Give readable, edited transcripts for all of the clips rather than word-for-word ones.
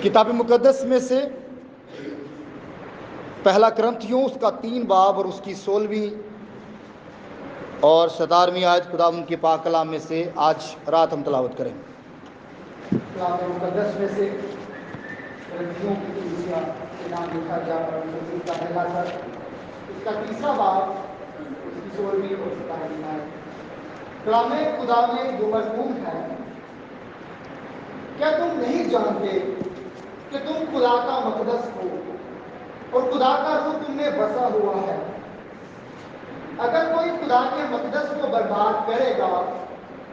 کتاب مقدس میں سے پہلا کرنتھیوں اس کا 3 باب اور اس کی 16ویں اور 17ویں آیت خدا ان کے پاک کلام میں سے آج رات ہم تلاوت کریں گے۔ کتاب مقدس میں سے کرنتھیوں کی نام لکھا گیا اور کا پہلا سر اس کا 3 باب اس کی 16ویں اور 17ویں آیت۔ کلام خدا میں جو مضمون ہے، کیا تم نہیں جانتے کہ تم خدا کا مقدس ہو اور خدا کا روح تم میں بسا ہوا ہے؟ اگر کوئی خدا کے مقدس کو برباد کرے گا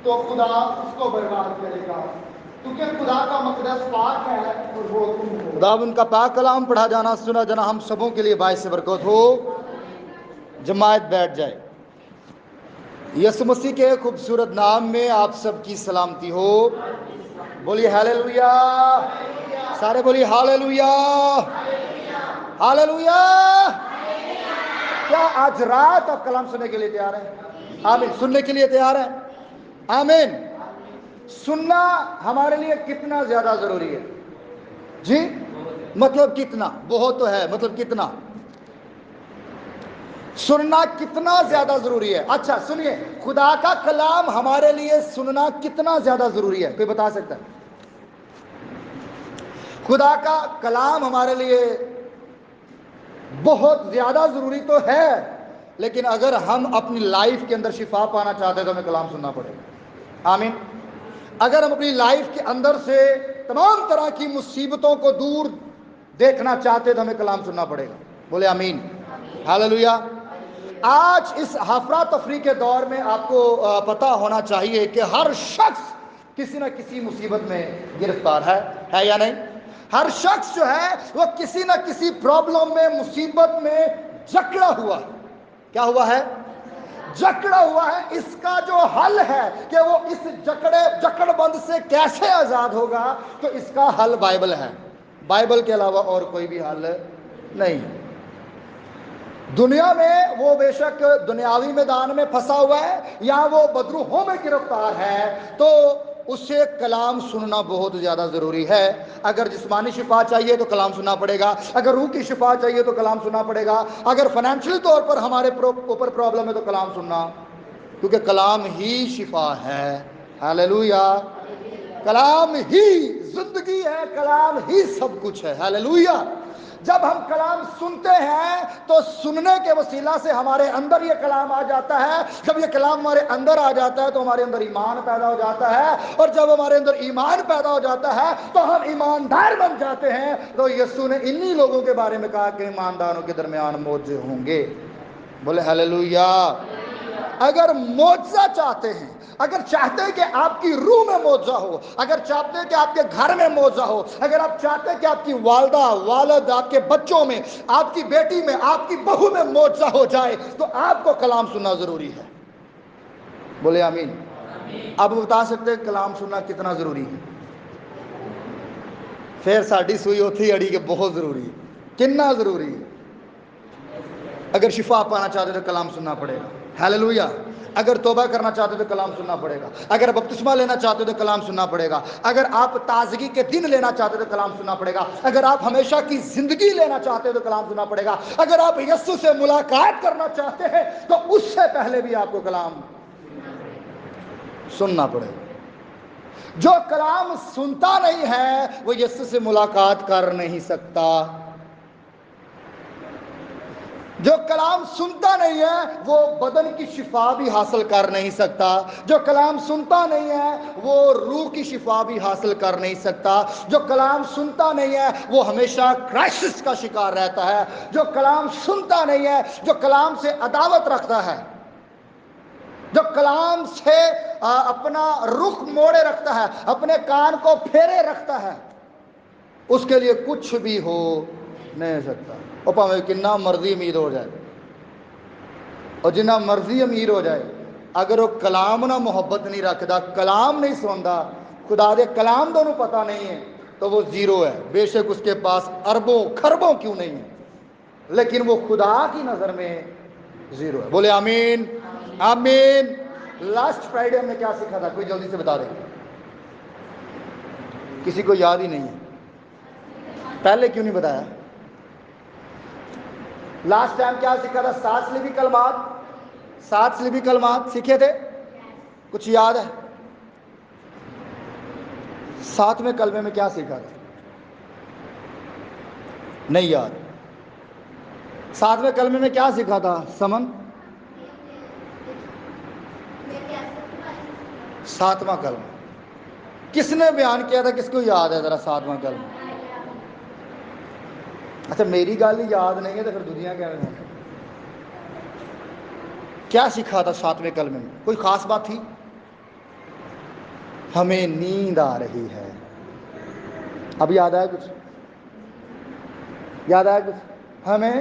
تو خدا اس کو برباد کرے گا، کیونکہ خدا کا مقدس پاک ہے اور وہ تم ہو۔ خدا ان کا پاک کلام پڑھا جانا سنا جانا ہم سبوں کے لیے باعث برکت ہو۔ جماعت بیٹھ جائے۔ یسوع مسیح کے خوبصورت نام میں آپ سب کی سلامتی ہو۔ بولیے ہاللویا، سارے بولیے ہاللویا، ہاللویا۔ کیا آج رات آپ کلام سننے کے لیے تیار ہیں؟ آمین۔ سننے کے لیے تیار ہیں؟ آمین۔ سننا ہمارے لیے کتنا زیادہ ضروری ہے؟ جی مطلب کتنا؟ بہت تو ہے، مطلب کتنا؟ سننا کتنا زیادہ ضروری ہے؟ اچھا سنیے، خدا کا کلام ہمارے لیے سننا کتنا زیادہ ضروری ہے؟ کوئی بتا سکتا ہے؟ خدا کا کلام ہمارے لیے بہت زیادہ ضروری تو ہے، لیکن اگر ہم اپنی لائف کے اندر شفا پانا چاہتے ہیں تو ہمیں کلام سننا پڑے گا۔ آمین۔ اگر ہم اپنی لائف کے اندر سے تمام طرح کی مصیبتوں کو دور دیکھنا چاہتے ہیں تو ہمیں کلام سننا پڑے گا۔ بولے آمین، ہاللویا۔ آج اس افراتفری کے دور میں آپ کو پتہ ہونا چاہیے کہ ہر شخص کسی نہ کسی مصیبت میں گرفتار ہے یا نہیں؟ ہر شخص جو ہے وہ کسی نہ کسی پرابلم میں، مصیبت میں جکڑا ہوا ہے۔ کیا ہوا ہے؟ جکڑا ہوا ہے۔ اس کا جو حل ہے کہ وہ اس جکڑ بند سے کیسے آزاد ہوگا، تو اس کا حل بائبل ہے۔ بائبل کے علاوہ اور کوئی بھی حل نہیں۔ دنیا میں وہ بے شک دنیاوی میدان میں پھنسا ہوا ہے یا وہ بدروحوں میں گرفتار ہے، تو اسے کلام سننا بہت زیادہ ضروری ہے۔ اگر جسمانی شفا چاہیے تو کلام سننا پڑے گا، اگر روح کی شفا چاہیے تو کلام سننا پڑے گا، اگر فائنینشلی طور پر ہمارے اوپر پرابلم ہے تو کلام سننا، کیونکہ کلام ہی شفا ہے۔ ہاللویا۔ کلام ہی زندگی ہے، کلام ہی سب کچھ ہے۔ ہاللویا۔ جب ہم کلام سنتے ہیں تو سننے کے وسیلہ سے ہمارے اندر یہ کلام آ جاتا ہے۔ جب یہ کلام ہمارے اندر آ جاتا ہے تو ہمارے اندر ایمان پیدا ہو جاتا ہے، اور جب ہمارے اندر ایمان پیدا ہو جاتا ہے تو ہم ایماندار بن جاتے ہیں۔ تو یسوع نے انہی لوگوں کے بارے میں کہا کہ ایمانداروں کے درمیان معجزے ہوں گے۔ بولے ہاللویا۔ اگر معجزہ چاہتے ہیں، اگر چاہتے ہیں کہ آپ کی روح میں معجزہ ہو، اگر چاہتے ہیں کہ آپ کے گھر میں معجزہ ہو، اگر آپ چاہتے ہیں کہ آپ کی والدہ، والد، آپ کے بچوں میں، آپ کی بیٹی میں، آپ کی بہو میں معجزہ ہو جائے، تو آپ کو کلام سننا ضروری ہے۔ بولے آمین۔ اب بتا سکتے ہیں کلام سننا کتنا ضروری ہے؟ پھر ساڑی سوئی ہوتی اڑی کہ بہت ضروری ہے۔ کتنا ضروری ہے؟ اگر شفا پانا چاہتے تو کلام سننا پڑے گا۔ ہاللویا۔ اگر توبہ کرنا چاہتے تو کلام سننا پڑے گا، اگر بپتسمہ لینا چاہتے تو کلام سننا پڑے گا، اگر آپ تازگی کے دن لینا چاہتے تو کلام سننا پڑے گا، اگر آپ ہمیشہ کی زندگی لینا چاہتے تو کلام سننا پڑے گا، اگر آپ یسوع سے ملاقات کرنا چاہتے ہیں تو اس سے پہلے بھی آپ کو کلام سننا پڑے گا۔ جو کلام سنتا نہیں ہے وہ یسوع سے ملاقات کر نہیں سکتا۔ جو کلام سنتا نہیں ہے وہ بدن کی شفا بھی حاصل کر نہیں سکتا۔ جو کلام سنتا نہیں ہے وہ روح کی شفا بھی حاصل کر نہیں سکتا۔ جو کلام سنتا نہیں ہے وہ ہمیشہ کرائسس کا شکار رہتا ہے۔ جو کلام سنتا نہیں ہے، جو کلام سے عداوت رکھتا ہے، جو کلام سے اپنا رخ موڑے رکھتا ہے، اپنے کان کو پھیرے رکھتا ہے، اس کے لیے کچھ بھی ہو نہیں سکتا۔ اور پاویں کنا مرضی امیر ہو جائے اور جنہ مرضی امیر ہو جائے، اگر وہ کلام نہ محبت نہیں رکھتا، کلام نہیں سنتا، خدا دے کلام دونوں پتہ نہیں ہے، تو وہ زیرو ہے۔ بے شک اس کے پاس اربوں کھربوں کیوں نہیں ہے، لیکن وہ خدا کی نظر میں زیرو ہے۔ بولے آمین، آمین۔ لاسٹ فرائیڈے ہم نے کیا سیکھا تھا؟ کوئی جلدی سے بتا دیں، کسی کو یاد ہی نہیں ہے۔ پہلے کیوں نہیں بتایا؟ لاسٹ ٹائم کیا سیکھا تھا؟ 7 صلیبی کلمات، 7 صلیبی کلمات سیکھے تھے، کچھ یاد ہے؟ 7ویں کلمے میں کیا سیکھا تھا؟ نہیں یاد؟ 7ویں کلمے میں کیا سیکھا تھا سمن؟ 7واں کلمہ کس نے بیان کیا تھا؟ کس کو یاد ہے ذرا 7واں کلمہ؟ اچھا میری گل ہی یاد نہیں ہے تو پھر دنیا کیا سیکھا تھا 7ویں کلمے میں؟ کوئی خاص بات تھی؟ ہمیں نیند آ رہی ہے. اب یاد آیا کچھ؟ یاد آیا کچھ؟ ہمیں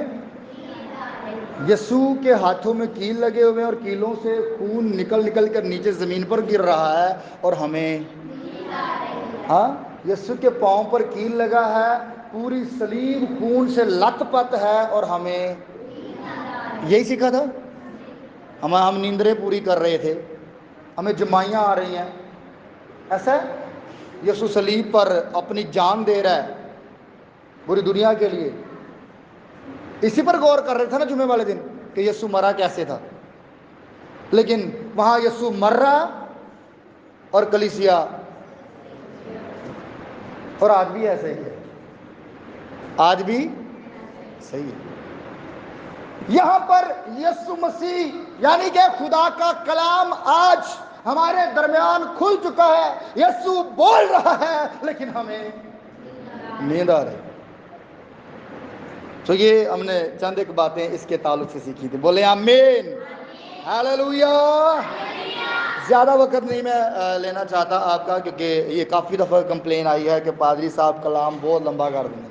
یسوع کے ہاتھوں میں کیل لگے ہوئے ہیں اور کیلوں سے خون نکل نکل کر نیچے زمین پر گر رہا ہے اور ہمیں ہاں یسوع کے پاؤں پر کیل لگا ہے، پوری صلیب خون سے لت پت ہے اور ہمیں یہی سیکھا تھا. ہم نیندریں پوری کر رہے تھے، ہمیں جمائیاں آ رہی ہیں، ایسا ہے؟ یسوع صلیب پر اپنی جان دے رہا ہے پوری دنیا کے لیے. اسی پر غور کر رہے تھے نا جمعے والے دن کہ یسوع مرا کیسے تھا. لیکن وہاں یسوع مر رہا اور کلیسیا، اور آج بھی ایسے ہی ہے، آج بھی صحیح ہے. یہاں پر یسوع مسیح یعنی کہ خدا کا کلام آج ہمارے درمیان کھل چکا ہے. یسوع بول رہا ہے لیکن ہمیں نیند آ رہی. تو یہ ہم نے چند ایک باتیں اس کے تعلق سے سیکھی تھی. بولے آمین، ہاللویا. زیادہ وقت نہیں میں لینا چاہتا آپ کا، کیونکہ یہ کافی دفعہ کمپلین آئی ہے کہ پادری صاحب کلام بہت لمبا کر دیں.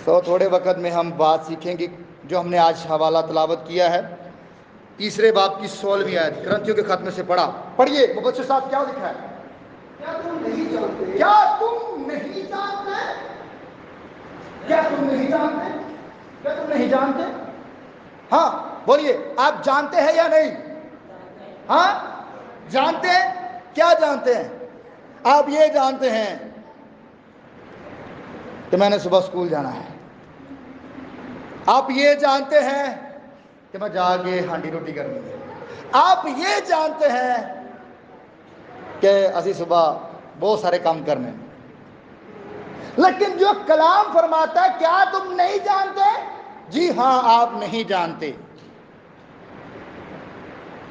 تو تھوڑے وقت میں ہم بات سیکھیں گے جو ہم نے آج حوالہ تلاوت کیا ہے، 3 باب کی 16ویں آیت کرنتھیوں کے خط میں سے پڑھا. پڑھیے مبشر صاحب کیا لکھا ہے؟ کیا تم نہیں جانتے؟ کیا تم نہیں جانتے؟ کیا تم نہیں جانتے؟ کیا تم نہیں جانتے؟ ہاں بولیے، آپ جانتے ہیں یا نہیں؟ ہاں جانتے ہیں. کیا جانتے ہیں؟ آپ یہ جانتے ہیں کہ میں نے صبح اسکول جانا ہے. آپ یہ جانتے ہیں کہ میں جا کے ہانڈی روٹی کرنی ہے. آپ یہ جانتے ہیں کہ اسی صبح بہت سارے کام کرنے. لیکن جو کلام فرماتا ہے کیا تم نہیں جانتے؟ جی ہاں آپ نہیں جانتے.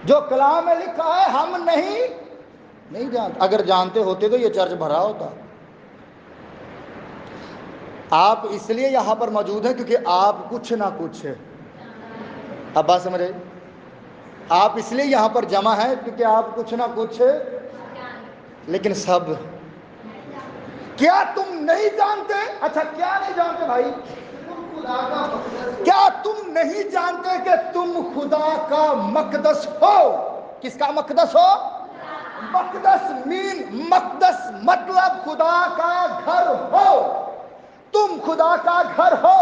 جو کلام میں لکھا ہے ہم نہیں جانتے. اگر جانتے ہوتے تو یہ چرچ بھرا ہوتا. آپ اس لیے یہاں پر موجود ہیں کیونکہ آپ کچھ نہ کچھ، اب بات سمجھے، آپ اس لیے یہاں پر جمع ہیں کیونکہ آپ کچھ نہ کچھ، لیکن سب. کیا تم نہیں جانتے؟ اچھا کیا نہیں جانتے بھائی؟ کیا تم نہیں جانتے کہ تم خدا کا مقدس ہو؟ کس کا مقدس ہو؟ مقدس مقدس مطلب خدا کا گھر ہو. تم خدا کا گھر ہو.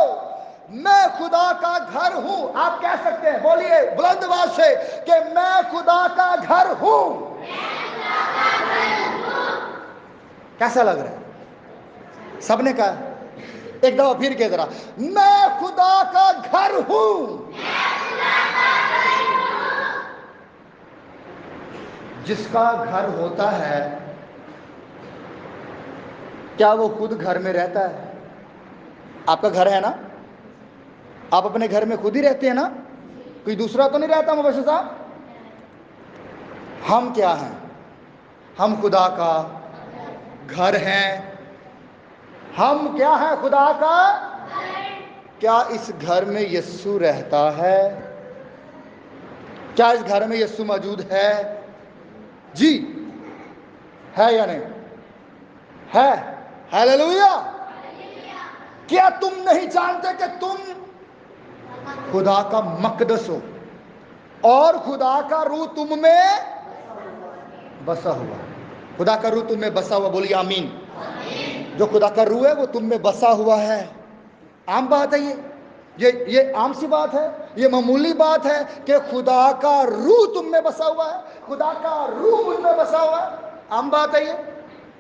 میں خدا کا گھر ہوں. آپ کہہ سکتے ہیں، بولیے بلند آواز سے کہ میں خدا کا گھر ہوں. کیسا لگ رہا ہے؟ سب نے کہا ایک دفعہ پھر کہ ذرا، میں خدا کا گھر ہوں. جس کا گھر ہوتا ہے کیا وہ خود گھر میں رہتا ہے؟ آپ کا گھر ہے نا، آپ اپنے گھر میں خود ہی رہتے ہیں نا، کوئی دوسرا تو نہیں رہتا. مبشر صاحب ہم کیا ہیں؟ ہم خدا کا گھر ہیں. ہم کیا ہیں؟ خدا کا. کیا اس گھر میں یسوع رہتا ہے؟ کیا اس گھر میں یسوع موجود ہے؟ جی ہے یا نہیں ہے؟ ہاللویا. کیا تم نہیں جانتے کہ تم خدا کا مقدس ہو اور خدا کا روح تم میں بسا ہوا؟ خدا کا روح تم میں بسا ہوا، بولیے آمین. جو خدا کا روح ہے وہ تم میں بسا ہوا ہے. عام بات ہے یہ عام سی بات ہے، یہ معمولی بات ہے کہ خدا کا روح تم میں بسا ہوا ہے، خدا کا روح مجھ میں بسا ہوا ہے. عام بات ہے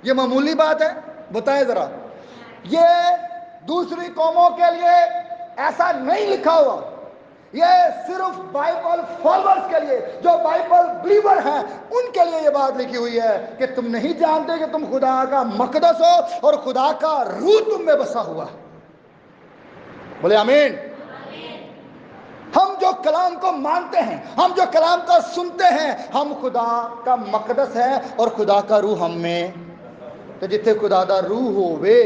یہ معمولی بات ہے. بتائیں ذرا یہ دوسری قوموں کے لیے ایسا نہیں لکھا ہوا، یہ صرف بائبل فالوورز کے لیے، جو بائبل بلیور ہیں ان کے لیے یہ بات لکھی ہوئی ہے کہ تم نہیں جانتے کہ تم خدا کا مقدس ہو اور خدا کا روح تم میں بسا ہوا ہے۔ بولے آمین۔ ہم جو کلام کو مانتے ہیں، ہم جو کلام کو سنتے ہیں، ہم خدا کا مقدس ہے اور خدا کا روح ہم میں، تو جتھے خدا دا روح ہووے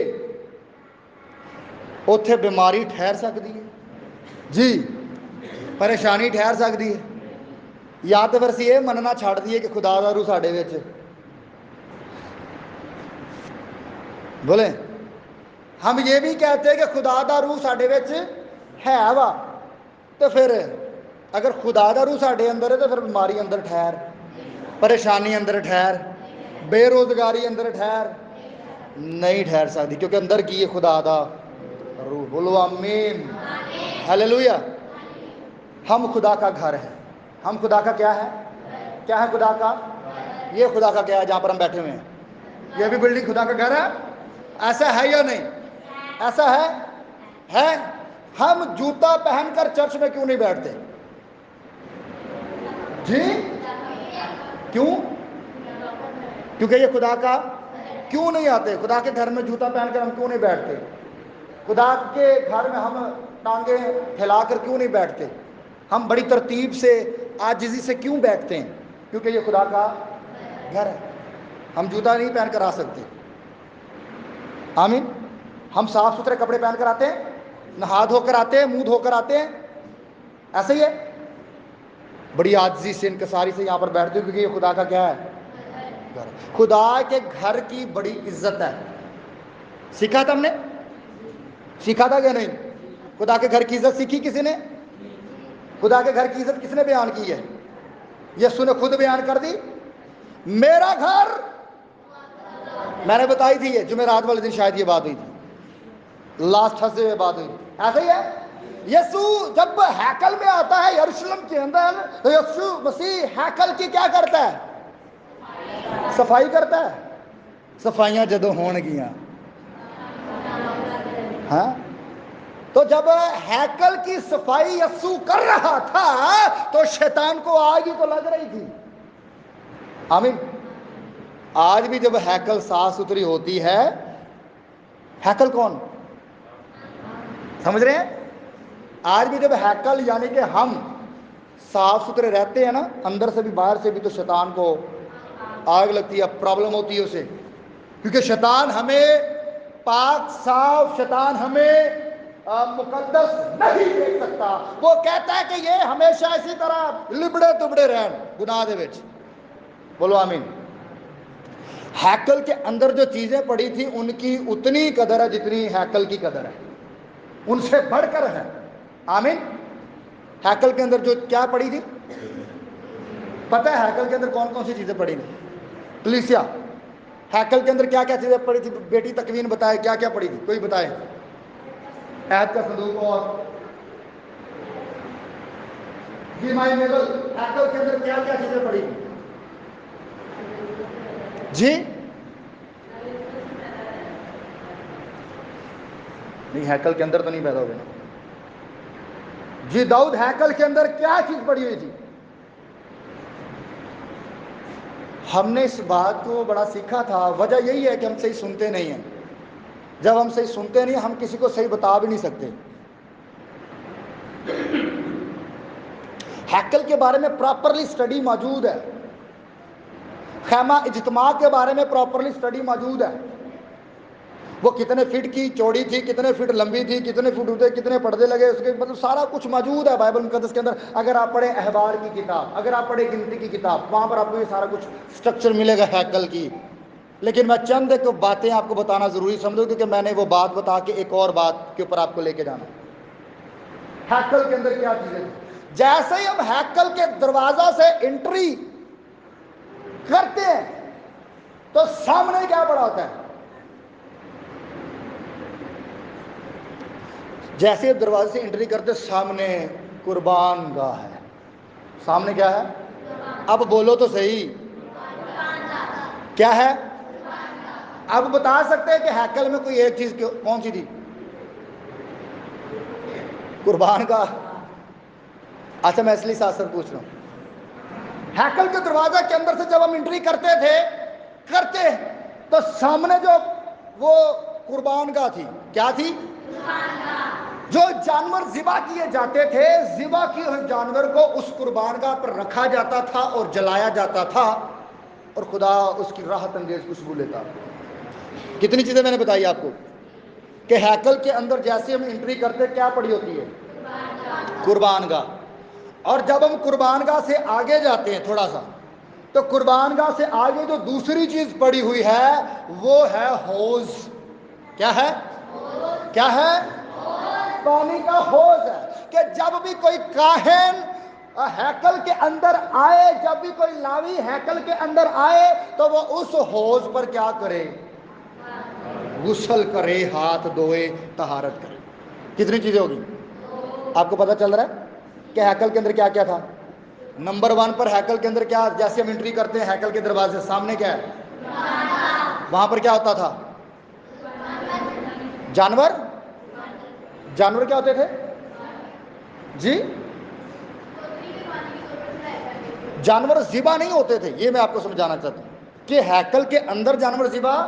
اوتھے بیماری ٹھہر سکتی ہے، جی پریشانی ٹھہر سکتی ہے، یا تو پھر یہ مننا چھڑ دیے کہ خدا دا روح ساڈے وچ، بولے ہم یہ بھی کہتے ہیں کہ خدا دا روح ساڈے وچ ہے وا، تو پھر اگر خدا دا روح ساڈے اندر ہے تو پھر بیماری اندر ٹھہر، پریشانی اندر ٹھہر، بے روزگاری اندر ٹھہر نہیں ٹھہر سکتی، کیونکہ اندر کی ہے خدا دا روح۔ بولو آمین، ہلیلویا۔ ہم خدا کا گھر ہے، ہم خدا کا کیا ہے؟ کیا ہے خدا کا؟ یہ خدا کا کیا ہے جہاں پر ہم بیٹھے ہوئے ہیں؟ یہ بھی بلڈنگ خدا کا گھر ہے؟ ایسا ہے یا نہیں؟ ایسا ہے؟ ہم جوتا پہن کر چرچ میں کیوں نہیں بیٹھتے؟ جی کیوں؟ کیونکہ یہ خدا کا، کیوں نہیں آتے خدا کے گھر میں جوتا پہن کر؟ ہم کیوں نہیں بیٹھتے خدا کے گھر میں؟ ہم ٹانگیں پھیلا کر کیوں نہیں بیٹھتے؟ ہم بڑی ترتیب سے، عاجزی سے کیوں بیٹھتے ہیں؟ کیونکہ یہ خدا کا گھر ہے، ہم جوتا نہیں پہن کر آ سکتے۔ آمین۔ ہم صاف ستھرے کپڑے پہن کر آتے ہیں، نہا دھو کر آتے ہیں، منہ دھو کر آتے ہیں، ایسے ہی ہے؟ بڑی عاجزی سے، انکساری سے یہاں پر بیٹھتے ہو، کیونکہ یہ خدا کا کیا ہے؟ گھر۔ خدا کے گھر کی بڑی عزت ہے، سیکھا تھا ہم نے؟ سیکھا تھا کہ نہیں؟ خدا کے گھر کی عزت سیکھی کسی نے؟ خدا کے گھر کی عزت کس نے بیان کی ہے؟ یسوع نے خود بیان کر دی، میرا گھر، میں نے بتائی تھی یہ جمعرات والے دن شاید یہ بات ہوئی تھی، لاسٹ تھرسڈے میں بات ہوئی تھی، ایسا ہی ہے؟ یسوع جب ہیکل میں آتا ہے یروشلم کے اندر، تو یسوع مسیح ہیکل کی کیا کرتا ہے؟ صفائی کرتا ہے۔ صفائیاں جدوں ہون گیاں، ہاں، تو جب ہیکل کی صفائی یسوع کر رہا تھا تو شیطان کو آگ ہی تو لگ رہی تھی۔ آمین۔ آج بھی جب ہیکل صاف ستھری ہوتی ہے، ہیکل کون؟ سمجھ رہے ہیں؟ آج بھی جب ہیکل یعنی کہ ہم صاف ستھرے رہتے ہیں نا، اندر سے بھی باہر سے بھی، تو شیطان کو آگ لگتی ہے، پرابلم ہوتی ہے اسے، کیونکہ شیطان ہمیں پاک صاف، شیطان ہمیں مقدس نہیں دیکھ سکتا۔ وہ کہتا ہے کہ یہ ہمیشہ اسی طرح لبڑے تبڑے رہن گناہ دے وچ۔ بولو آمین۔ ہیکل کے اندر جو چیزیں پڑی تھی ان کی اتنی قدر ہے جتنی ہیکل کی قدر ہے، ان سے بڑھ کر ہے۔ آمین۔ ہیکل کے اندر جو کیا پڑی تھی پتہ ہے؟ ہیکل کے اندر کون کون سی چیزیں پڑی تھی؟ کلیسیا، ہیکل کے اندر کیا کیا چیزیں پڑی تھی؟ بیٹی تکوین بتائے کیا کیا پڑی تھی، کوئی بتائے؟ عہد کا صندوق اور جی مائی میبل، ہیکل کے اندر کیا کیا چیزیں پڑی تھی؟ جی نہیں، ہیکل کے اندر تو نہیں پیدا ہوئے۔ جی داؤد، ہیکل کے اندر کیا چیز پڑی ہوئی تھی؟ ہم نے اس بات کو بڑا سیکھا تھا، وجہ یہی ہے کہ ہم صحیح سنتے نہیں ہیں۔ جب ہم صحیح سنتے نہیں، ہم کسی کو صحیح بتا بھی نہیں سکتے۔ ہیکل کے بارے میں پراپرلی سٹڈی موجود ہے، خیمہ اجتماع کے بارے میں پراپرلی سٹڈی موجود ہے، وہ کتنے فٹ کی چوڑی تھی، کتنے فٹ لمبی تھی، کتنے فٹ اونچے، کتنے پردے لگے، اس کے مطلب سارا کچھ موجود ہے بائبل مقدس کے اندر۔ اگر آپ پڑھیں احبار کی کتاب، اگر آپ پڑھیں گنتی کی کتاب، وہاں پر آپ کو یہ سارا کچھ سٹرکچر ملے گا ہیکل کی۔ لیکن میں چند ایک باتیں آپ کو بتانا ضروری سمجھوں، کیونکہ میں نے وہ بات بتا کے ایک اور بات کے اوپر آپ کو لے کے جانا۔ ہیکل کے اندر کیا چیزیں تھیں؟ جیسے ہی ہم ہیکل کے دروازہ سے انٹری کرتے ہیں تو سامنے کیا پڑا ہوتا ہے؟ جیسے دروازے سے انٹری کرتے سامنے قربان گاہ ہے۔ سامنے کیا ہے؟ اب بولو تو صحیح، کیا ہے؟ اب بتا سکتے ہیں کہ ہیکل میں کوئی ایک چیز کون سی تھی؟ قربان کا. اچھا میں اس لیے ساتھ ساتھ پوچھ رہا ہوں، ہیکل کے دروازہ کے اندر سے جب ہم انٹری کرتے تو سامنے جو وہ قربان گاہ تھی، کیا تھی؟ جو جانور ذبح کیے جاتے تھے، ذبح کیے ہوئے جانور کو اس قربان گاہ پر رکھا جاتا تھا اور جلایا جاتا تھا، اور خدا اس کی راحت انگیز خوشبو لیتا. کتنی چیزیں میں نے بتائی آپ کو کہ ہیکل کے اندر جیسے ہم انٹری کرتے کیا پڑی ہوتی ہے؟ قربان گاہ. اور جب ہم قربان گاہ سے آگے جاتے ہیں تھوڑا سا، تو قربان گاہ سے آگے جو دوسری چیز پڑی ہوئی ہے وہ ہے حوض. کیا ہے؟ کیا ہے؟ پانی کا حوض ہے. کہ جب بھی کوئی کاہن ہیکل کے اندر آئے، جب بھی کوئی لاوی ہیکل کے اندر آئے تو وہ اس حوض پر کیا کرے؟ غسل کرے، ہاتھ دھوئے، طہارت کرے. کتنی چیزیں ہوگی آپ کو پتہ چل رہا ہے کہ ہیکل کے اندر کیا کیا تھا؟ نمبر 1 پر ہیکل کے اندر کیا، جیسے ہم انٹری کرتے ہیں ہیکل کے دروازے سامنے کیا ہے؟ وہاں پر کیا ہوتا تھا؟ جانور کیا ہوتے تھے جی؟ جانور ذبح نہیں ہوتے تھے. یہ میں آپ کو سمجھانا چاہتا ہوں کہ ہیکل کے اندر جانور ذبح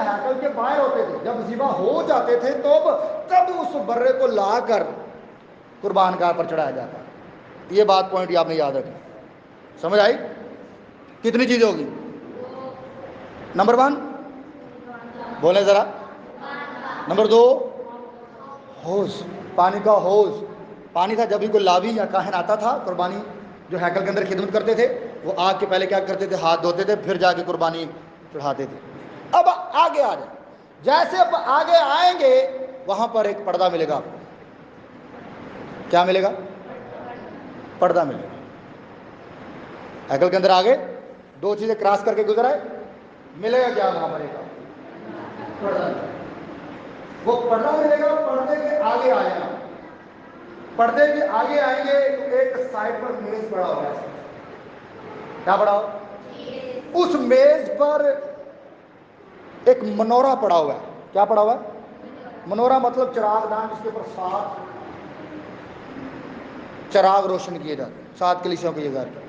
ہیکل کے باہر ہوتے تھے. جب ذبح ہو جاتے تھے تب اس برے کو لا کر قربان گاہ پر چڑھایا جاتا. یہ بات پوائنٹ آپ نے یاد رکھنا. سمجھ آئی؟ کتنی چیزیں ہوگی؟ نمبر 1 بولیں ذرا. نمبر 2 حوض، پانی کا حوض. پانی تھا. جب بھی کوئی لاوی یا کاہن آتا تھا قربانی جو ہیکل کے اندر خدمت کرتے تھے، وہ آگ کے پہلے کیا کرتے تھے؟ ہاتھ دھوتے تھے، پھر جا کے قربانی چڑھاتے تھے. اب آگے آ جائیں. جیسے اب آگے آئیں گے وہاں پر ایک پردہ ملے گا. کیا ملے گا؟ پردہ ملے گا. ہیکل کے اندر آگے 2 چیزیں کراس کر کے گزرا ہے، ملے گا کیا وہاں پر؟ ایک پردہ. وہ پردہ ملے گا. پردے کے آگے آ جانا. پردے کے آگے آئیں گے تو ایک سائڈ پر میز پڑا ہوا ہے. کیا پڑا ہو؟ اس میز پر ایک منورہ پڑا ہوا ہے. کیا پڑا ہوا ہے؟ منورہ مطلب چراغ دان، جس کے اوپر 7 چراغ روشن کیے جاتے ہیں، 7 کلیسیوں کے یہ گھر پر.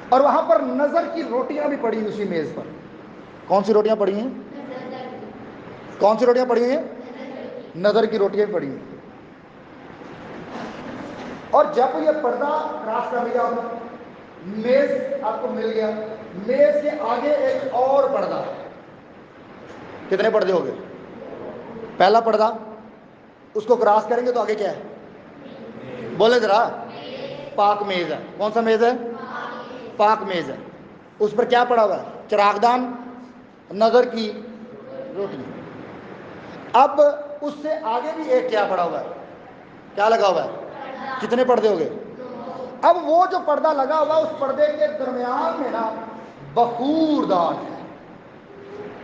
اور وہاں پر نظر کی روٹیاں بھی پڑی اسی میز پر. کون سی روٹیاں پڑی ہیں؟ کون سی روٹیاں پڑی ہیں؟ نظر کی روٹیاں پڑی ہیں. اور جب یہ پردہ کراس کر لیا، میز آپ کو مل گیا. میز کے آگے ایک اور پردہ. کتنے پردے ہو گئے؟ پہلا پردہ، اس کو کراس کریں گے تو آگے کیا ہے؟ بولے ذرا. پاک میز ہے. کون سا میز ہے؟ پاک میز ہے. اس پر کیا پڑا ہوا ہے؟ چراغدان، نظر کی روٹی. اب اس سے آگے بھی ایک کیا پڑا ہوا ہے؟ کیا لگا ہوا ہے؟ کتنے پردے ہو گئے؟ اب وہ جو پردہ لگا ہوا اس پردے کے درمیان میں نا بخور دان ہے.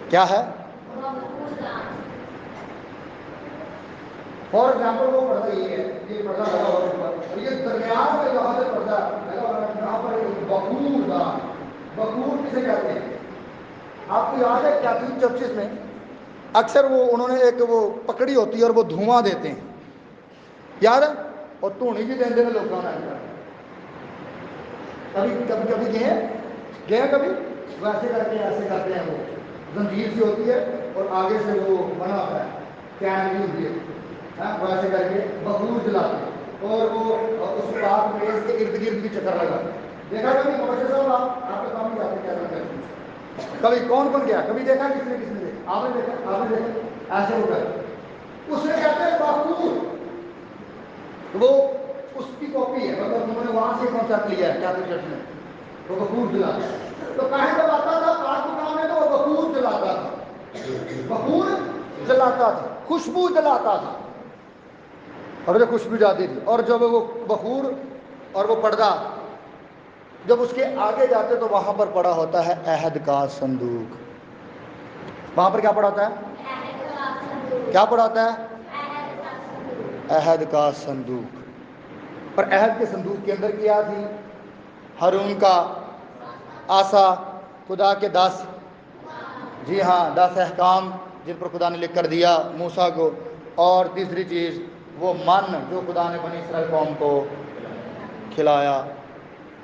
کیا ہے؟ فار ایگزامپل وہ پردہ یہ ہے، یہ پردہ لگا ہوا ہے، یہ درمیان میں جہاں سے پردہ لگا ہوا ہے یہاں پر ایک بخور دان. بخور کسے کہتے ہیں؟ آپ کو یاد ہے کیتھولک چرچز میں اکثر وہ انہوں نے ایک وہ پکڑی ہوتی ہے اور وہ دھواں دیتے ہیں، یاد ہے؟ اور دھونی بھی دیں ہیں لوگوں نے. کبھی گئے کبھی ویسے کر کے ایسے کرتے ہیں. وہ زنجیر سی ہوتی ہے اور آگے سے وہ بنا ہوتا ہے، کین بھی ہوتی ہے، ویسے کر کے بخور جلاتے ہیں اور وہ اس پاک میز کے ارد گرد بھی چکر لگا. دیکھا کبھی مبشر صاحب آپ کے کام ہی جاتے کیا کرتے ہیں؟ کبھی کون گیا؟ کبھی دیکھا کس نے دیکھا؟ آپ نے دیکھا ایسے ہو گئے. اس نے کہتے ہیں بخور. وہ اس کی کاپی ہے، مطلب انہوں نے وہاں سے کانسیپٹ لیا ہے کیتھولک چرچ نے. وہ بخور جلاتا ہے. تو کہیں جب آتا تھا پاک مقام میں تو وہ بخور جلاتا تھا. بخور جلاتا تھا، خوشبو جلاتا تھا، اور جو خوشبو جاتی تھی. اور جب وہ بخور اور وہ پردہ جب اس کے آگے جاتے تو وہاں پر پڑا ہوتا ہے عہد کا صندوق. وہاں پر کیا پڑا ہوتا ہے؟ کیا پڑا ہوتا ہے؟ عہد کا صندوق. پر عہد کے صندوق کے اندر کیا تھی؟ ہارون کا آسا، خدا کے 10 جی ہاں 10 احکام جن پر خدا نے لکھ کر دیا موسیٰ کو، اور تیسری چیز وہ من جو خدا نے بنی اسرائیل قوم کو کھلایا،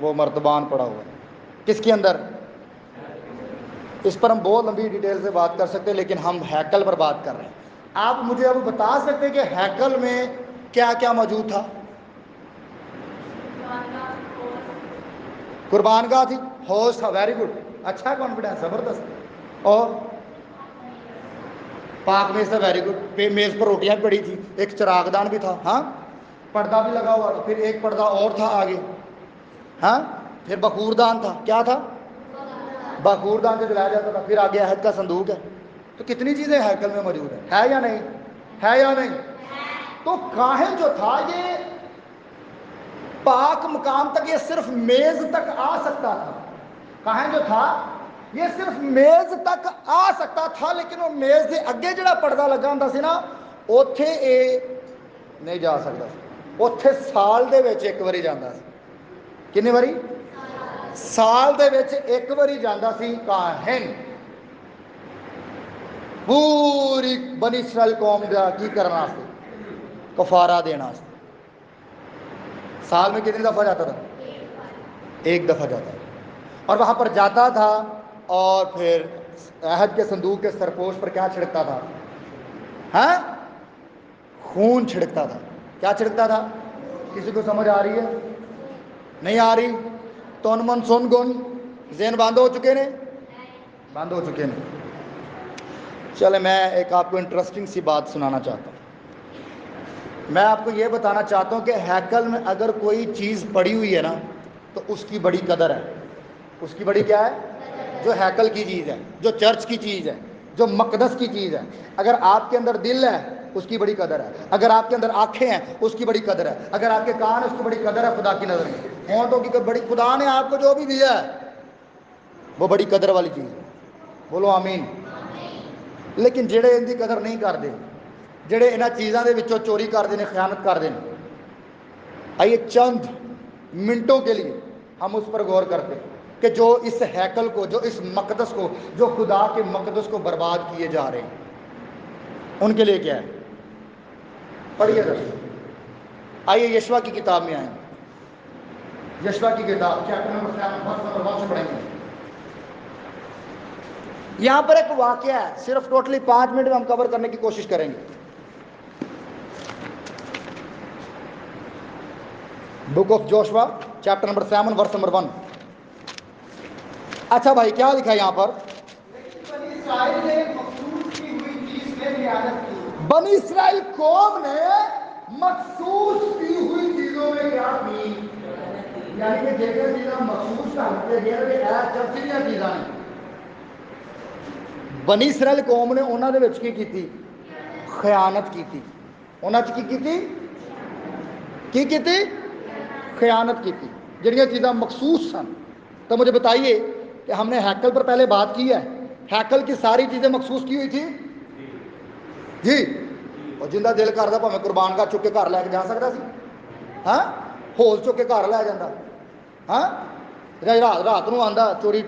وہ مرتبان پڑا ہوا ہے کس کے اندر؟ اس پر ہم بہت لمبی ڈیٹیل سے بات کر سکتے ہیں، لیکن ہم ہیکل پر بات کر رہے ہیں۔ آپ مجھے اب بتا سکتے ہیں کہ ہیکل میں کیا کیا موجود تھا؟ قربان گاہ تھی، حوض تھا، ویری گڈ، اچھا کانفیڈینس، زبردست، اور پاک میز تھا، ویری گڈ، میز پر روٹیاں پڑی تھی، ایک چراغ دان بھی تھا، ہاں، پردہ بھی لگا ہوا تھا، پھر ایک پردہ اور تھا آگے، ہاں، پھر بخور دان تھا، کیا تھا؟ بخور دان سے جلایا جاتا تھا، پھر آگے عہد کا صندوق ہے۔ تو کتنی چیزیں ہیکل میں موجود ہیں، ہے یا نہیں؟ ہے یا نہیں؟ تو کاہن جو تھا یہ پاک مقام تک، یہ صرف میز تک آ سکتا تھا۔ کاہن جو تھا یہ صرف میز تک آ سکتا تھا، لیکن وہ میز کے اگے جڑا پردہ لگا ہوندا سی نا، اوتھے اے نہیں جا سکتا سی، اوتھے سال دے وچ ایک واری جاندا سی۔ کتنی واری؟ سال دے وچ ایک واری جاندا سی کاہن، پوری بنی اسرائیل قوم دا کی کرنا واسطے؟ کفارہ دینا واسطے۔ سال میں کتنی دفعہ جاتا تھا؟ ایک دفعہ جاتا تھا، اور وہاں پر جاتا تھا، اور پھر عہد کے صندوق کے سرپوش پر کیا چھڑکتا تھا؟ ہاں، خون چھڑکتا تھا۔ کیا چھڑکتا تھا؟ کسی کو سمجھ آ رہی ہے؟ نہیں آ رہی؟ تن من سن گن ذہن بند ہو چکے نے؟ بند ہو چکے ہیں۔ چلے میں ایک آپ کو انٹرسٹنگ سی بات سنانا چاہتا ہوں۔ میں آپ کو یہ بتانا چاہتا ہوں کہ ہیکل میں اگر کوئی چیز پڑی ہوئی ہے نا تو اس کی بڑی قدر ہے۔ اس کی بڑی کیا ہے؟ جو ہیکل کی چیز ہے، جو چرچ کی چیز ہے، جو مقدس کی چیز ہے۔ اگر آپ کے اندر دل ہے اس کی بڑی قدر ہے، اگر آپ کے اندر آنکھیں ہیں اس کی بڑی قدر ہے، اگر آپ کے کان ہیں اس کی بڑی قدر ہے خدا کی نظر میں۔ ہونٹوں کی بڑی، خدا نے آپ کو جو بھی دیا ہے وہ بڑی قدر والی چیز ہے، بولو آمین۔ لیکن جڑے ان کی قدر نہیں کرتے، جڑے انہاں چیزاں دے وچوں چوری کرتے ہیں، خیانت کرتے ہیں، آئیے چند منٹوں کے لیے ہم اس پر غور کرتے ہیں کہ جو اس ہیکل کو، جو اس مقدس کو، جو خدا کے مقدس کو برباد کیے جا رہے ہیں، ان کے لیے کیا ہے؟ پڑھیے ذرا، آئیے یشوع کی کتاب میں آئیں، یشوع کی کتاب چیپٹر نمبر 7 سے پڑھیں گے۔ یہاں پر ایک واقعہ ہے، صرف ٹوٹلی 5 منٹ میں ہم کور کرنے کی کوشش کریں گے۔ Book of Joshua chapter number 7 verse number 1۔ اچھا بھائی کیا لکھا ہے یہاں پر؟ بنی اسرائیل قوم نے مخصوص کی ہوئی چیزوں میں کیا کی؟ یعنی کہ جیسے چیزاں مخصوص کرتے ہیں چرچیاں چیزاں ہیں، بنی اسرائیل قوم نے انہوں نے کی کی؟ خیانت کی تھی۔ انہوں نے کی تھی؟ خیانت کی تھی، جڑیاں چیزاں مخصوص سن۔ تو مجھے بتائیے کہ ہم نے ہیکل پر پہلے بات کی ہے، ہیکل کی ساری چیزیں مخصوص کی ہوئی تھی جی، اور جندہ دل کرتا پہ قربان کا چک کے گھر لے کے جا سکتا سی، ہاں، ہوز چک کے گھر لے جاتا، ہاں، رات کو آتا چوری،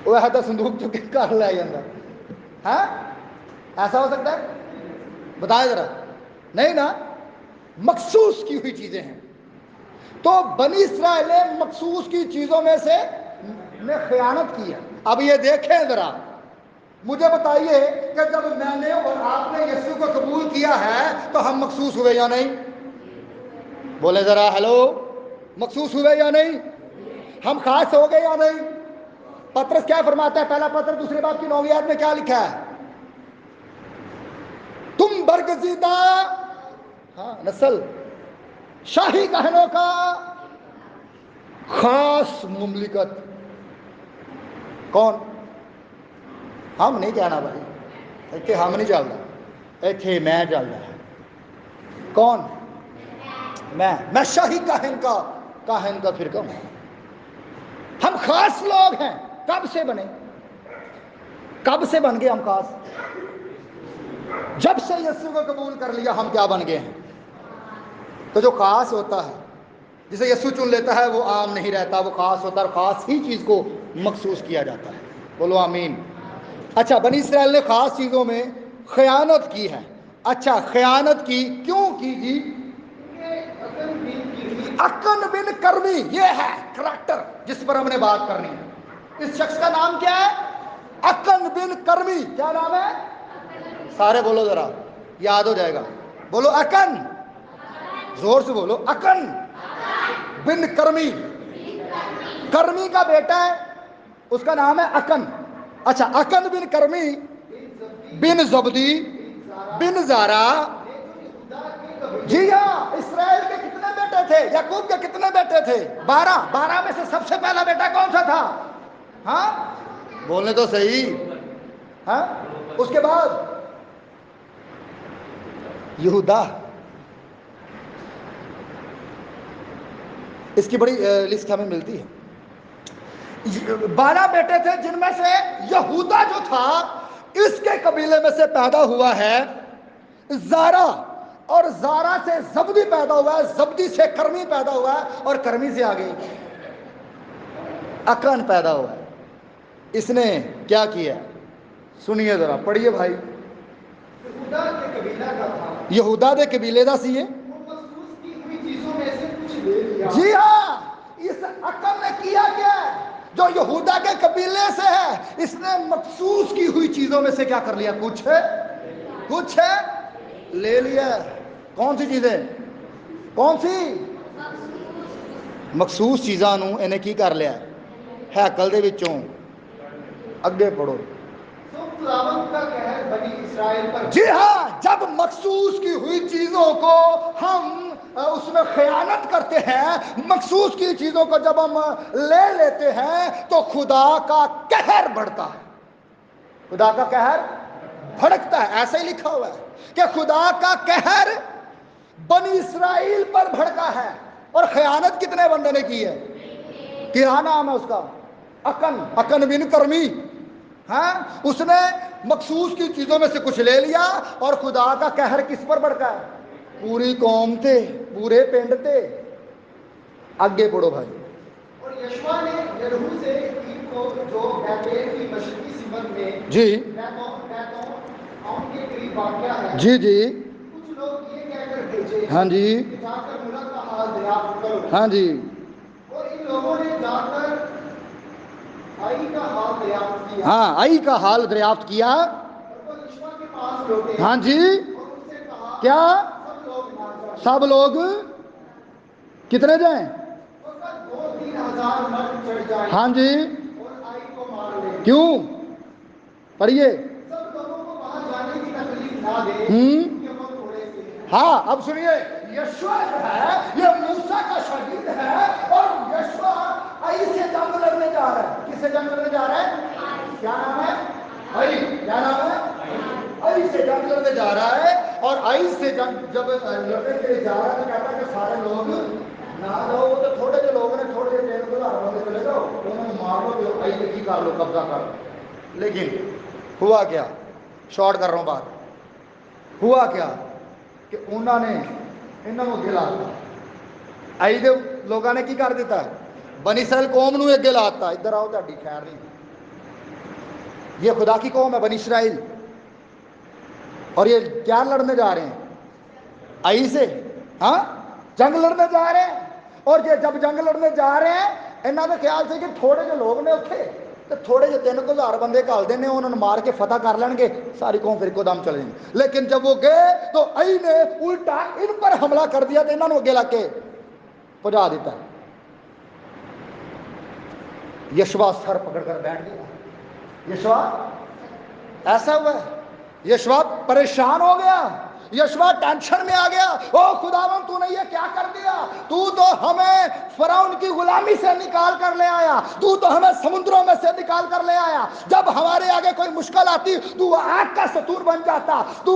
وہ ہے تو صندوق چک کے گھر لے جاتا، ہاں، ایسا ہو سکتا ہے؟ بتائیں ذرا، نہیں نا، مخصوص کی ہوئی چیزیں ہیں۔ تو بنی اسرائیل نے مخصوص کی چیزوں میں سے نے خیانت کی ہے۔ اب یہ دیکھیں ذرا، مجھے بتائیے کہ جب میں نے اور آپ نے یسوع کو قبول کیا ہے تو ہم مخصوص ہوئے یا نہیں؟ بولے ذرا ہیلو، مخصوص ہوئے یا نہیں؟ ہم خاص ہو گئے یا نہیں؟ پطرس کیا فرماتا ہے؟ پہلا پطرس دوسرے باب کی 9ویں آیت میں کیا لکھا ہے؟ تم برگزیدہ ہاں نسل، شاہی کہنوں کا خاص مملکت۔ کون؟ ہم نہیں کہنا بھائی، ایتھے ہم نہیں چلتا، ایتھے میں چلتا ہے۔ کون؟ میں شاہی کاہن کا فرقہ ہوں۔ ہم خاص لوگ ہیں۔ کب سے بنے؟ کب سے بن گئے ہم خاص؟ جب سے یسوع کو قبول کر لیا ہم کیا بن گئے ہیں؟ تو جو خاص ہوتا ہے، جسے یسوع چن لیتا ہے، وہ عام نہیں رہتا، وہ خاص ہوتا ہے، اور خاص ہی چیز کو مخصوص کیا جاتا ہے، بولو آمین۔ اچھا بنی اسرائیل نے خاص چیزوں میں خیانت کی ہے. اچھا خیانت کی کیوں کی جی؟ اکن بن کرمی یہ ہے کریکٹر جس پر ہم نے بات کرنی ہے. اس شخص کا نام کیا ہے؟ اکن بن کرمی. کیا نام ہے؟ سارے بولو ذرا یاد ہو جائے گا. بولو اکن، زور سے بولو. اکن بن کرمی، کرمی کا بیٹا ہے، اس کا نام ہے اکن. اچھا اکن بن کرمی بن زبدی بن زارا. جی ہاں، اسرائیل کے کتنے بیٹے تھے؟ یعقوب کے کتنے بیٹے تھے؟ 12. 12 میں سے سب سے پہلا بیٹا کون سا تھا؟ ہاں بولنے تو صحیح. ہاں اس کے بعد یہودا. اس کی بڑی لسٹ ہمیں ملتی ہے. 12 بیٹے تھے جن میں سے یہودا جو تھا اس کے قبیلے میں سے پیدا ہوا ہے زارا، اور زارا سے زبدی پیدا ہوا ہے، زبدی سے کرمی پیدا ہوا ہے، اور کرمی سے آگے اکن پیدا ہوا ہے. اس نے کیا کیا؟ سنیے ذرا، پڑھیے بھائی. یہودا کے قبیلہ کا تھا، یہودا دے قبیلے دا سی. جی ہاں، اس اکن نے کیا کیا ہے؟ جو یہودا کے قبیلے سے ہے اس نے مخصوص کی ہوئی چیزوں میں سے کیا کر لیا؟ کچھ لے لیا. کون سی چیزیں؟ کون سی مخصوص چیزاں نو انہیں کی کر لیا؟ ہیکل دے وچوں. اگے پڑھو. جی ہاں، جب مخصوص کی ہوئی چیزوں کو ہم اس میں خیانت کرتے ہیں، مخصوص کی چیزوں کو جب ہم لے لیتے ہیں تو خدا کا قہر بڑھتا ہے. خدا کا قہر بھڑکتا ہے. ایسا ہی لکھا ہوا ہے کہ خدا کا قہر بنی اسرائیل پر بھڑکا ہے. اور خیانت کتنے بندے نے کی ہے؟ کیا نام ہے اس کا؟ اکن بن کرمی. ہاں اس نے مخصوص کی چیزوں میں سے کچھ لے لیا اور خدا کا قہر کس پر بڑھتا ہے؟ پوری قوم تے، پورے پنڈ تے. آگے پڑھو بھائی. اور یشوا نے یرہو سے عید کو جو بیتیل کی مشرقی سمت میں جی کے قریب واقع ہے. جی جی کچھ لوگ یہ کہہ کر بھیجے ہاں جی جا کر ملک کا حال دریافت کرو. ہاں جی. اور ان لوگوں نے جا کر آئی کا حال دریافت کیا. ہاں آئی کا حال دریافت کیا. اور یشوا کے پاس لوٹے. ہاں جی. اور ان سے کہا کیا؟ سب لوگ کتنے جائیں؟ 2-3 ہزار مرد چڑھ جائیں. ہاں جی. اور آئی کو مار لیں. کیوں؟ پڑھیے. سب لوگوں کو وہاں جانے کی تکلیف نہ دے. ہاں اب سنیے، یشوا جو ہے یہ موسیٰ کا شاگرد ہے اور یشوا آئی سے جنگ لڑنے جا رہا ہے. کس سے جنگ لڑنے جا رہا ہے؟ کیا نام ہے؟ آئی. کیا نام ہے؟ آئی سے جنگ لڑنے جا رہا ہے. اور آئی سے جنگ جب لڑنے کے لیے جا رہا ہے تو کہتا ہے کہ سارے لوگ نہ جاؤ. وہ تو تھوڑے جو لوگ نے تھوڑے دیر کو ہاروں چلے جاؤ، انہوں نے مار لو، جو آئی کی کر لو، قبضہ کر لو. لیکن ہوا کیا؟ شارٹ کر رہا ہوں بات. ہوا کیا کہ انہوں نے انہوں کو اگے لا دیا. آئی دے لوگوں نے کی کر دیتا ہے؟ بنی اسرائیل قوم نو اگے لاتا. ادھر آؤ، تہاڈی خیر نہیں. یہ خدا کی قوم ہے بنی اسرائیل، اور یہ کیا لڑنے جا رہے ہیں؟ آئی سے. ہاں جنگ لڑنے جا رہے ہیں. اور یہ جب جنگ لڑنے جا رہے ہیں انہوں نے خیال سے کہ تھوڑے جو لوگ نے اتنے تو تھوڑے جو 3,000 بندے گھال دینے، انہوں نے مار کے فتح کر لیں گے، ساری قوم پھر کو دم چلے گی. لیکن جب وہ گئے تو آئی نے الٹا ان پر حملہ کر دیا تو انہوں نے اگے لا کے پہنچا دیتا. یشوا سر پکڑ کر بیٹھ گیا. یشوا ایسا ہوا ہے، یشوا پریشان ہو گیا، یشوا ٹینشن میں آ گیا. او خداوند تو نے یہ کیا کر دیا؟ تو ہمیں فرعون کی غلامی سے نکال کر لے آیا، تو ہمیں سمندروں میں سے نکال کر لے آیا. جب ہمارے آگے کوئی مشکل آتی تو آگ کا ستون بن جاتا، تو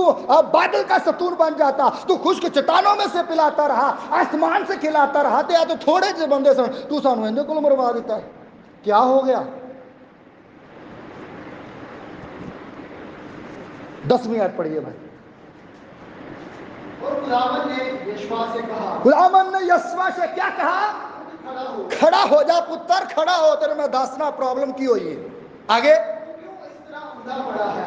بادل کا ستون بن جاتا، تو خشک چٹانوں میں سے پلاتا رہا، آسمان سے کھلاتا رہا. تو تھوڑے سے بندے سن تو سانو اندے کو مروا دیتا ہے. کیا ہو گیا؟ 10 منٹ پڑھیے بھائی. اور خداوند نے یشوا سے کہا، خداوند نے یشوا سے کیا کہا؟ کھڑا ہو جا پتر، کھڑا ہو. تیرے میں دسنا پرابلم کی ہوئی ہے. آگے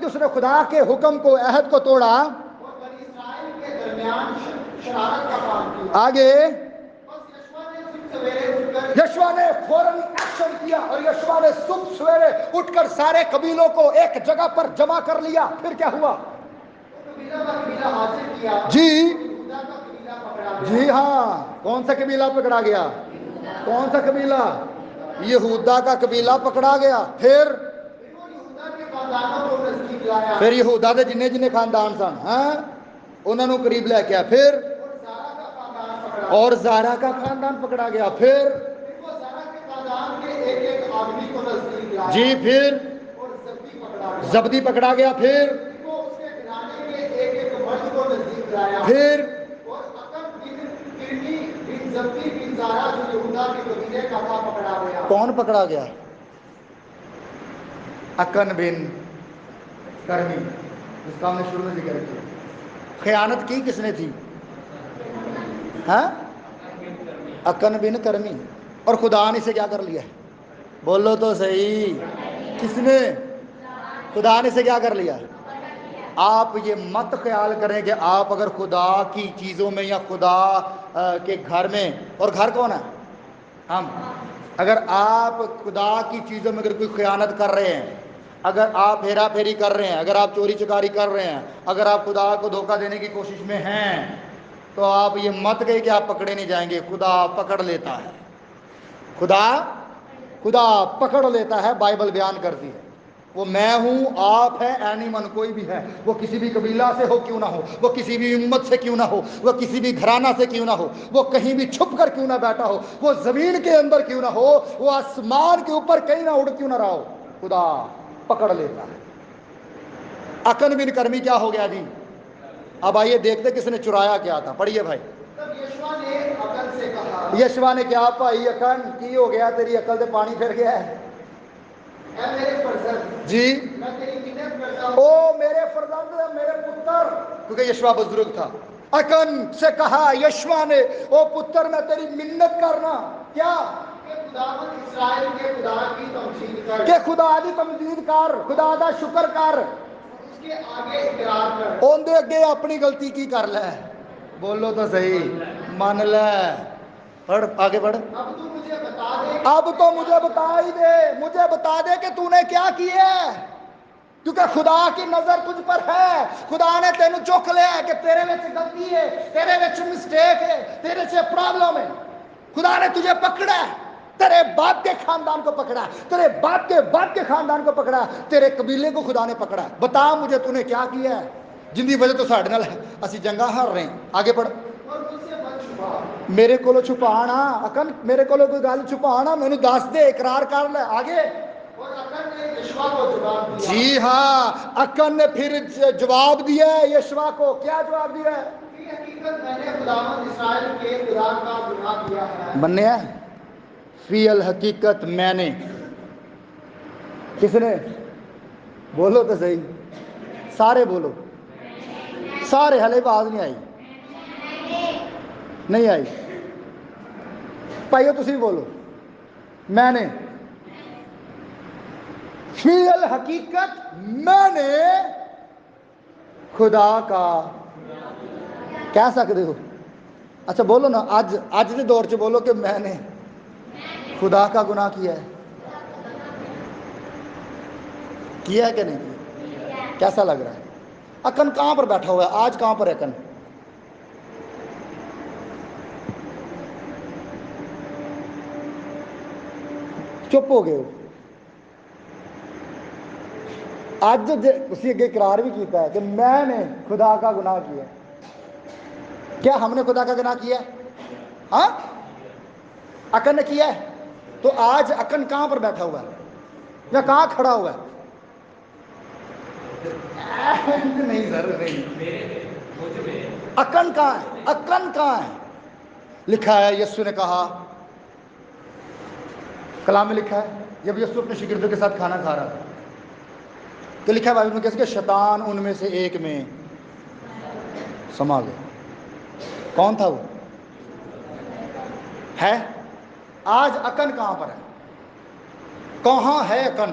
کہ اس نے خدا کے حکم کو عہد کو توڑا اور بنی اسرائیل کے درمیان شرارت کا کام کیا. آگے بس یشوع نے صبح سویرے اٹھ کر یشوع نے فوراً ایکشن کیا اور یشوع نے صبح سویرے اٹھ کر سارے قبیلوں کو ایک جگہ پر جمع کر لیا. پھر کیا ہوا؟ قبیلہ پر قبیلہ حاصل کیا. جی یہودا کا قبیلہ پکڑا گیا. جی ہاں، کون سا قبیلہ پکڑا گیا؟ کون سا قبیلہ؟ یہودا کا قبیلہ پکڑا گیا. پھر یہودا کے خاندانوں کو نزدیک لایا. پھر یہودا دے جننے جننے خاندان سن ہاں انہوں نے قریب لے کے آیا. پھر اور زارا کا خاندان پکڑا گیا. پھر وہ زارا کے خاندان کے ایک ایک آدمی کو نزدیک لایا. جی پھر اور زبدی پکڑا گیا. زبدی پکڑا گیا. پھر وہ اس کے گھرانے کے ایک ایک مرد کو نزدیک لایا. پھر اور اکن بن کرمی بن زبدی بن زارا جو یہودا کے قبیلے کا تھا پکڑا گیا. کون پکڑا گیا؟ اکن بن کرمی، جس کا ہم نے شروع میں ذکر کیا. خیانت کی کس نے تھی؟ ہاں اکن بن کرمی. اور خدا نے اسے کیا کر لیا؟ بولو تو صحیح. کس نے؟ خدا نے اسے کیا کر لیا؟ آپ یہ مت خیال کریں کہ آپ اگر خدا کی چیزوں میں یا خدا کے گھر میں، اور گھر کون ہے؟ ہم. اگر آپ خدا کی چیزوں میں اگر کوئی خیانت کر رہے ہیں، اگر آپ ہیرا پھیری کر رہے ہیں، اگر آپ چوری چکاری کر رہے ہیں، اگر آپ خدا کو دھوکہ دینے کی کوشش میں ہیں، تو آپ یہ مت کہیں کہ آپ پکڑے نہیں جائیں گے. خدا پکڑ لیتا ہے. خدا پکڑ لیتا ہے. بائبل بیان کرتی ہے وہ میں ہوں، آپ ہے، اینی من کوئی بھی ہے، وہ کسی بھی قبیلہ سے ہو کیوں نہ ہو، وہ کسی بھی امت سے کیوں نہ ہو، وہ کسی بھی گھرانہ سے کیوں نہ ہو، وہ کہیں بھی چھپ کر کیوں نہ بیٹھا ہو، وہ زمین کے اندر کیوں نہ ہو، وہ آسمان کے اوپر کہیں نہ اڑ کیوں نہ رہا ہو، خدا پکڑ لیتا ہے. اکن بن کرمی کیا ہو گیا جی؟ اب آئیے دیکھتے کس نے چرایا کیا تھا. پڑھیے بھائی. تب یشوع نے اکن سے کہا. یشوع نے کیا بھائی اکن کی ہو گیا؟ تیری عقل سے پانی پھر گیا ہے. اے میرے فرزند، جی میں تیری منت کرتا ہوں. او میرے فرزند، میرے پتر، کیونکہ یشوع بزرگ تھا. اکن سے کہا یشوع نے، او پتر میں تیری منت کرنا. کیا؟ کہ خداوند اسرائیل کے خدا کی تمجید کر. کہ خدا دی تمجید کر، خدا دا شکر کر، اس کے آگے اقرار کر. اون دے اگے اپنی غلطی کی کر لے. بولو تو صحیح. مان لے. پڑھ آگے پڑھ. اب تو مجھے بتا دے. اب تو مجھے بتا ہی دے، مجھے بتا دے کہ تو نے کیا کیا ہے، کیونکہ خدا کی نظر تجھ پر ہے. خدا نے تینوں چک لیا ہے کہ تیرے وچ غلطی ہے، تیرے وچ مسٹیک ہے، تیرے سے پرابلم ہے. خدا نے تجھے پکڑا ہے، تیرے باپ کے خاندان کو پکڑا ہے، تیرے باپ کے خاندان کو پکڑا ہے، تیرے قبیلے کو خدا نے پکڑا ہے. بتا مجھے تو نے کیا کیا ہے جن کی وجہ تو ساڈے نال اسی جنگاں ہار رہے ہیں. آگے پڑھ. اور مجھ سے مت چھپا. میرے کو چھپانا اکن، میرے کو کوئی گل چھپانا، مینوں دس دے، اقرار کر لے. آگے. اور اکن نے یشوع کو جواب دیا. جی ہاں، اکن نے پھر جواب دیا ہے یشوع کو. کیا جواب دیا ہے؟ فی حقیقت میں نے خداوند اسرائیل کے خدا کا گناہ کیا ہے. منیا فی الحقیقت میں نے. کس نے؟ بولو تو صحیح. سارے بولو. سارے. ہلے آواز نہیں آئی. نہیں آئی. پائیو تسی بولو. میں نے فی الحقیقت میں نے خدا کا. کہہ سکتے ہو؟ اچھا بولو نا. اج کے دور چ بولو کہ میں نے خدا کا گناہ کیا ہے. کیا ہے کہ نہیں کیا؟ کیسا لگ رہا ہے؟ اکن کہاں پر بیٹھا ہوا ہے آج؟ کہاں پر ہے اکن؟ چپ ہو گئے ہو. اج اسی اگے اقرار بھی کیتا ہے کہ میں نے خدا کا گناہ کیا. کیا ہم نے خدا کا گناہ کیا؟ ہاں اکن نے کیا ہے. تو آج اکن کہاں پر بیٹھا ہوا ہے یا کہاں کھڑا ہوا ہے؟ نہیں سر نہیں. اکن کہاں ہے؟ اکن کہاں ہے؟ لکھا ہے یسوع نے کہا، کلام میں لکھا ہے جب یسوع اپنے شاگردوں کے ساتھ کھانا کھا رہا تھا تو لکھا ہے بائبل میں کیسے کہ شیطان ان میں سے ایک میں سما گیا. کون تھا وہ؟ ہے. آج اکن کہاں پر ہے؟ کہاں ہے اکن؟